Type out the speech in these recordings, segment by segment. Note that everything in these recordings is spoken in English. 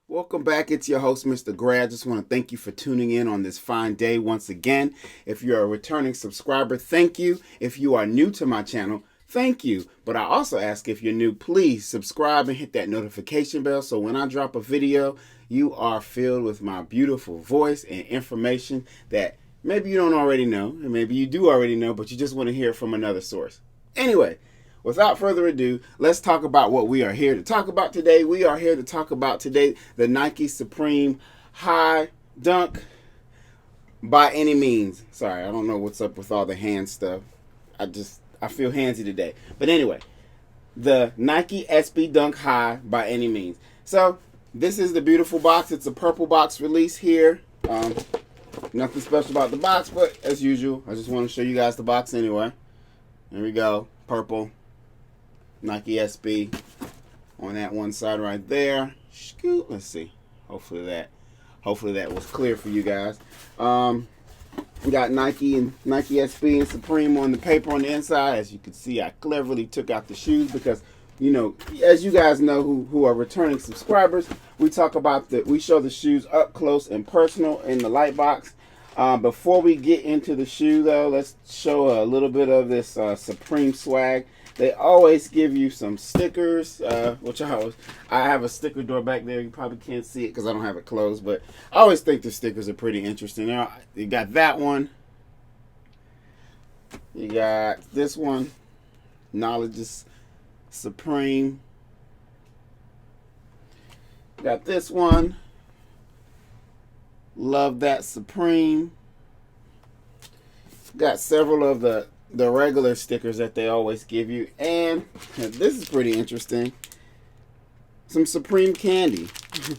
Welcome back. It's your host, Mr. Gray. I just want to thank you for tuning in on this fine day once again. If you're a returning subscriber, thank you. If you are new to my channel, thank you. But I also ask if you're new, please subscribe and hit that notification bell so when I drop a video, you are filled with my beautiful voice and information that maybe you don't already know, and maybe you do already know, but you just want to hear it from another source. Anyway, without further ado, let's talk about what we are here to talk about today. We are here to talk about today the Nike Supreme High Dunk by any means. Sorry, I don't know what's up with all the hand stuff. I feel handsy today. But anyway, the Nike SB Dunk High by any means. So this is the beautiful box. It's a purple box release here. Nothing special about the box, but as usual, I just want to show you guys the box anyway. There we go, purple. Nike SB on that one side right there. Scoot. Let's see. Hopefully that was clear for you guys. We got Nike and Nike SB and Supreme on the paper on the inside. As you can see, I cleverly took out the shoes because, you know, as you guys know who are returning subscribers, we show the shoes up close and personal in the light box. Before we get into the shoe though, let's show a little bit of this Supreme swag. They always give you some stickers, which I have a sticker door back there. You probably can't see it because I don't have it closed, but I always think the stickers are pretty interesting. You got that one. You got this one. Knowledge is Supreme. You got this one. Love that Supreme. Got several of the regular stickers that they always give you, and this is pretty interesting, some Supreme candy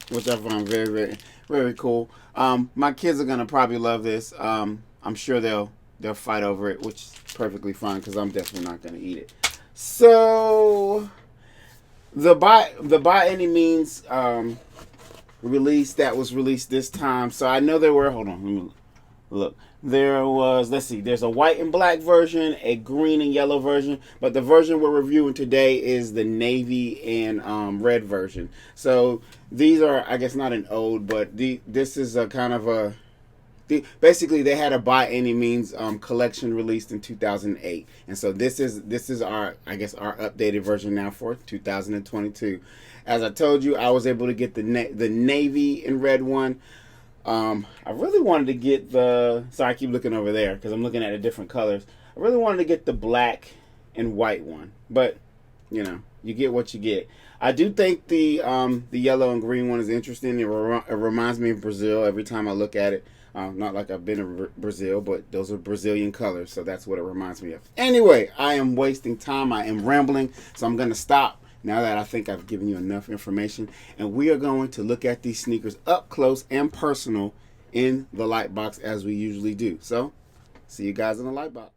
which I find very, very, very cool. My kids are gonna probably love this. I'm sure they'll fight over it, which is perfectly fine because I'm definitely not gonna eat it. So the by any means release that was released this time, so I know there were, hold on, let me look. There was, let's see, there's a white and black version, a green and yellow version, but the version we're reviewing today is the navy and red version. So these are, I guess, not an ode, but this is a kind of a, basically they had a by any means collection released in 2008, and so this is our, I guess, our updated version now for 2022. As I told you, I was able to get the navy and red one. I really wanted to get sorry, I keep looking over there because I'm looking at the different colors. I really wanted to get the black and white one, but you know, you get what you get. I do think the yellow and green one is interesting. It reminds me of Brazil every time I look at it. Not like I've been to Brazil, but those are Brazilian colors, so that's what it reminds me of. Anyway, I am wasting time. I am rambling, so I'm going to stop now that I think I've given you enough information, and we are going to look at these sneakers up close and personal in the light box as we usually do. So, see you guys in the light box.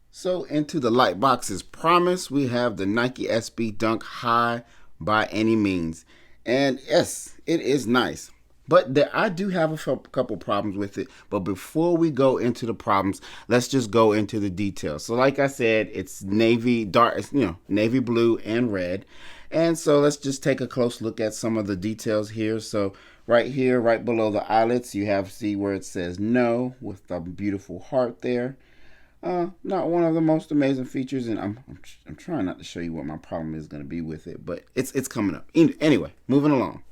So, into the light box as promised, we have the Nike SB Dunk High by any means. And yes, it is nice. But I do have a couple problems with it. But before we go into the problems, let's just go into the details. So like I said, it's navy, dark, navy blue and red. And so let's just take a close look at some of the details here. So right here, right below the eyelets, you see where it says no with the beautiful heart there. Not one of the most amazing features, and I'm trying not to show you what my problem is going to be with it, but it's coming up. Anyway, moving along.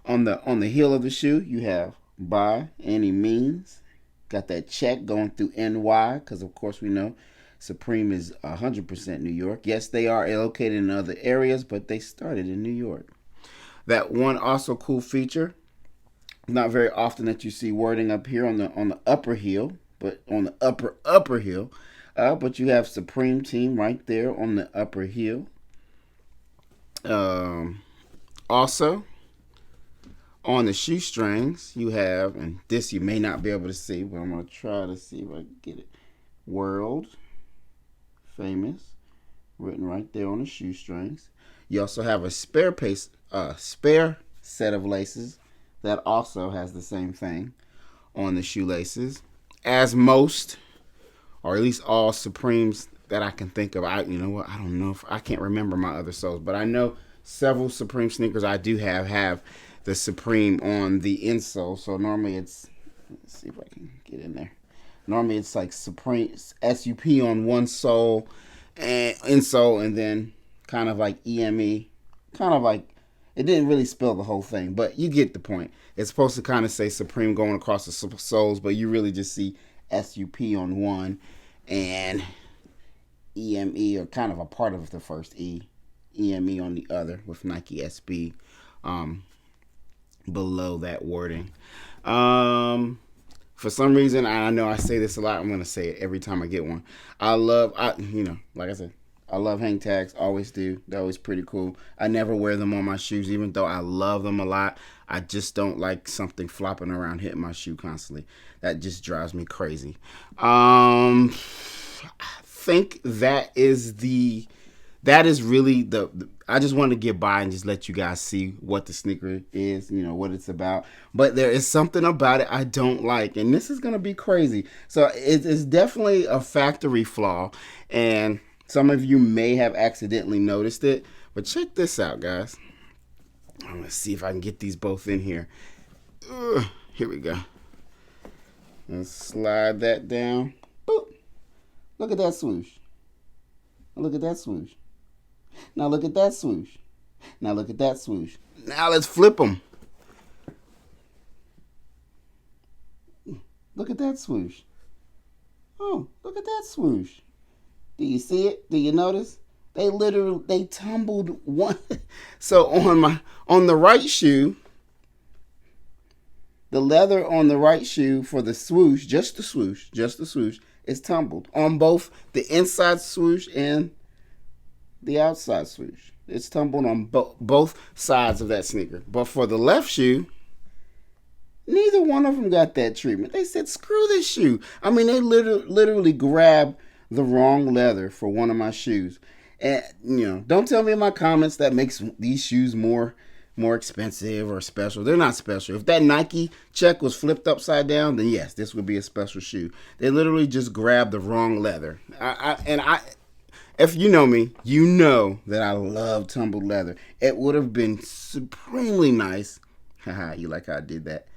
On the heel of the shoe, you have by any means. Got that check going through NY, because of course we know Supreme is 100% New York. Yes, they are located in other areas, but they started in New York. That one also cool feature, not very often that you see wording up here on the upper heel, but on the upper heel. But you have Supreme Team right there on the upper heel. Also, on the shoestrings, you have, and this you may not be able to see, but I'm going to try to see if I can get it. World Famous, written right there on the shoestrings. You also have a spare set of laces that also has the same thing on the shoelaces. As most, or at least all Supremes that I can think of, you know what, I don't know, I can't remember my other soles, but I know several Supreme sneakers I do have the Supreme on the insole. So normally it's, let's see if I can get in there. Normally it's like Supreme SUP on one sole and insole, and then kind of like EME, kind of like, it didn't really spell the whole thing, but you get the point. It's supposed to kind of say Supreme going across the soles, but you really just see SUP on one and EME, or kind of a part of the first EME on the other, with Nike SB below that wording. For some reason, I know I say this a lot. I'm going to say it every time I get one. Like I said, I love hang tags. Always do. They're always pretty cool. I never wear them on my shoes, even though I love them a lot. I just don't like something flopping around hitting my shoe constantly. That just drives me crazy. I think that is really I just want to get by and just let you guys see what the sneaker is, what it's about. But there is something about it I don't like, and this is going to be crazy. So it's definitely a factory flaw, and some of you may have accidentally noticed it. But check this out, guys. I'm going to see if I can get these both in here. Here we go. Let's slide that down. Boop. Look at that swoosh. Look at that swoosh. Now look at that swoosh. Now look at that swoosh. Now let's flip them. Look at that swoosh. Oh, look at that swoosh. Do you see it? Do you notice? They tumbled one. So on the right shoe, the leather on the right shoe for the swoosh, just the swoosh, is tumbled on both the inside swoosh and the outside swoosh. It's tumbled on both sides of that sneaker. But for the left shoe, neither one of them got that treatment. They said, screw this shoe. I mean, they literally grabbed the wrong leather for one of my shoes. And, don't tell me in my comments that makes these shoes more expensive or special. They're not special. If that Nike check was flipped upside down, then yes, this would be a special shoe. They literally just grabbed the wrong leather. If you know me, you know that I love tumbled leather. It would have been supremely nice. Haha, you like how I did that.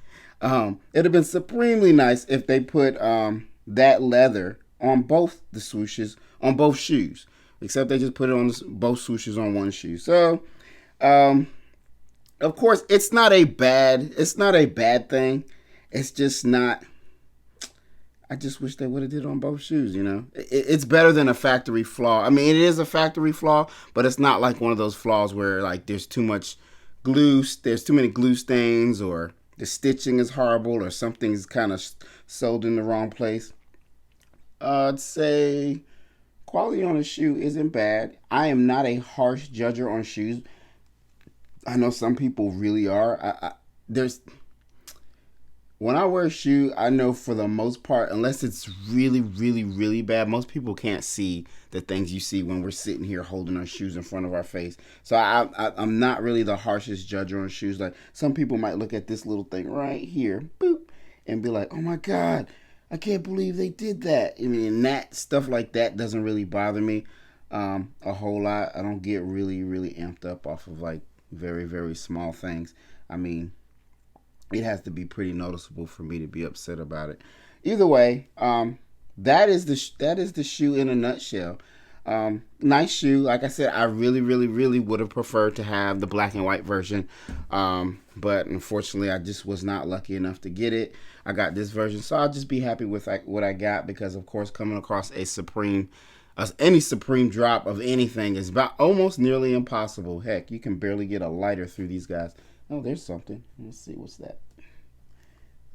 It would have been supremely nice if they put that leather on both the swooshes, on both shoes. Except they just put it on both swooshes on one shoe. So, of course, it's not a bad thing. It's just not. I just wish they would have did it on both shoes, It's better than a factory flaw. I mean, it is a factory flaw, but it's not like one of those flaws where, like, there's too much glue, there's too many glue stains, or the stitching is horrible, or something's kind of sewed in the wrong place. I'd say quality on a shoe isn't bad. I am not a harsh judger on shoes. I know some people really are. When I wear a shoe, I know for the most part, unless it's really, really, really bad, most people can't see the things you see when we're sitting here holding our shoes in front of our face. So I'm not really the harshest judger on shoes. Like, some people might look at this little thing right here, boop, and be like, oh my God, I can't believe they did that. I mean, that stuff like that doesn't really bother me a whole lot. I don't get really, really amped up off of like very, very small things. I mean, it has to be pretty noticeable for me to be upset about it. Either way, that is the shoe in a nutshell. Nice shoe. Like I said, I really, really, really would have preferred to have the black and white version. But unfortunately, I just was not lucky enough to get it. I got this version, so I'll just be happy with what I got, because of course, coming across any Supreme drop of anything is about almost nearly impossible. Heck, you can barely get a lighter through these guys. Oh, there's something. Let's see, what's that?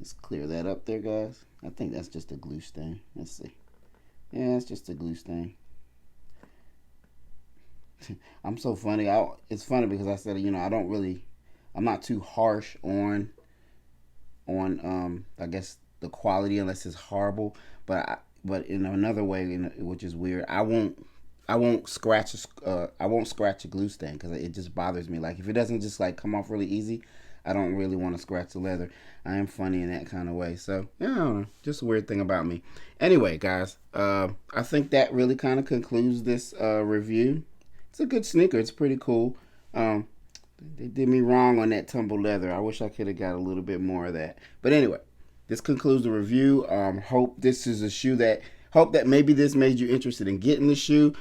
Let's clear that up there, guys. I think that's just a glue stain. Let's see. Yeah, it's just a glue stain. I'm so funny. It's funny because I said, I'm not too harsh on I guess the quality unless it's horrible. But in another way, which is weird, I won't scratch a glue stain because it just bothers me. Like, if it doesn't just like come off really easy, I don't really want to scratch the leather. I am funny in that kind of way. So, yeah, I don't know. Just a weird thing about me. Anyway, guys, I think that really kind of concludes this review. It's a good sneaker. It's pretty cool. They did me wrong on that tumble leather. I wish I could have got a little bit more of that. But anyway, this concludes the review. Hope this is a shoe that hope that maybe this made you interested in getting the shoe.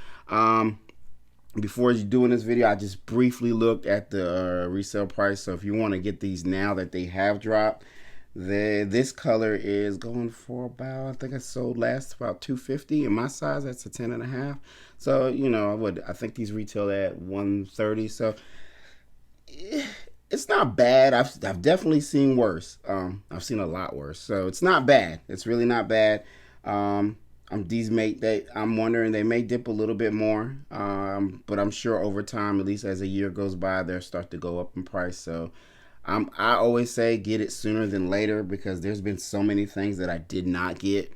Before you doing this video, I just briefly looked at the resale price. So if you want to get these now that they have dropped, this color is going for about, I think I sold last about $250. In my size, that's a 10.5. So you know, I think these retail at $130. So it's not bad. I've definitely seen worse. I've seen a lot worse. So it's not bad. It's really not bad. I'm wondering they may dip a little bit more, but I'm sure over time, at least as a year goes by, they'll start to go up in price. So I always say get it sooner than later, because there's been so many things that I did not get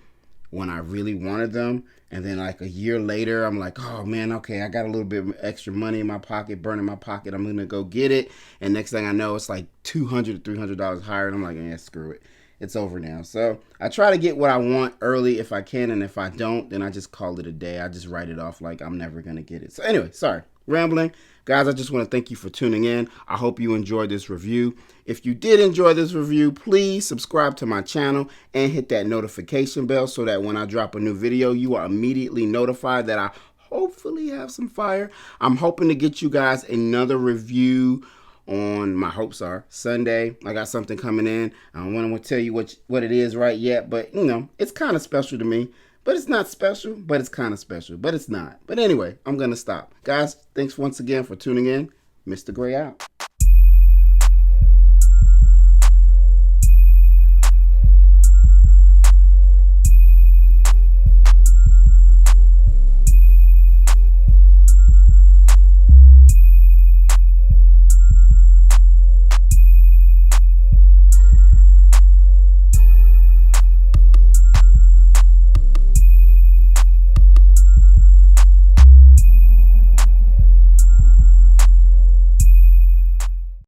when I really wanted them, and then like a year later I'm like, oh man, okay, I got a little bit of extra money in my pocket, burning my pocket, I'm gonna go get it, and next thing I know it's like $200 to $300 higher, and I'm like, yeah, screw it, it's over now. So I try to get what I want early if I can, and if I don't, then I just call it a day. I just write it off like I'm never gonna get it. So anyway, sorry, rambling. Guys, I just want to thank you for tuning in. I hope you enjoyed this review. If you did enjoy this review, please subscribe to my channel and hit that notification bell so that when I drop a new video, you are immediately notified that I hopefully have some fire. I'm hoping to get you guys another review on, my hopes are, Sunday. I got something coming in. I don't want to tell you what it is right yet, but you know, it's kind of special to me. But it's not special, but it's kind of special, but it's not. But anyway, I'm going to stop. Guys, thanks once again for tuning in. Mr. Gray out.